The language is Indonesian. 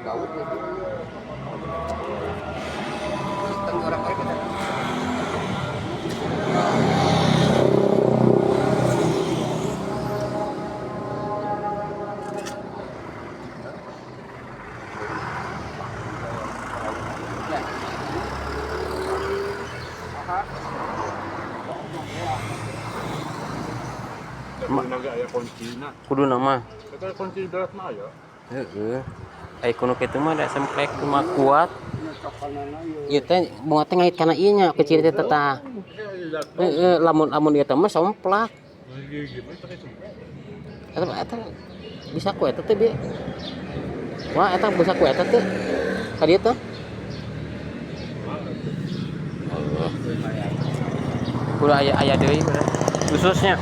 gaut gitu. Sistem orang-orang kita. Kudu nama. Kunci berat mah ya. Heeh. Ai kuno kitu mah da semplek mah kuat. Ieu teh bunga teh ngait kana ieu nya kecil teh tah. Heeh, lamun ieu teh mah somplak. Eta bisa ku eta teh bi. Wah, eta bisa ku eta teh. Ka dieu teh. Kudu aya deui khususnya.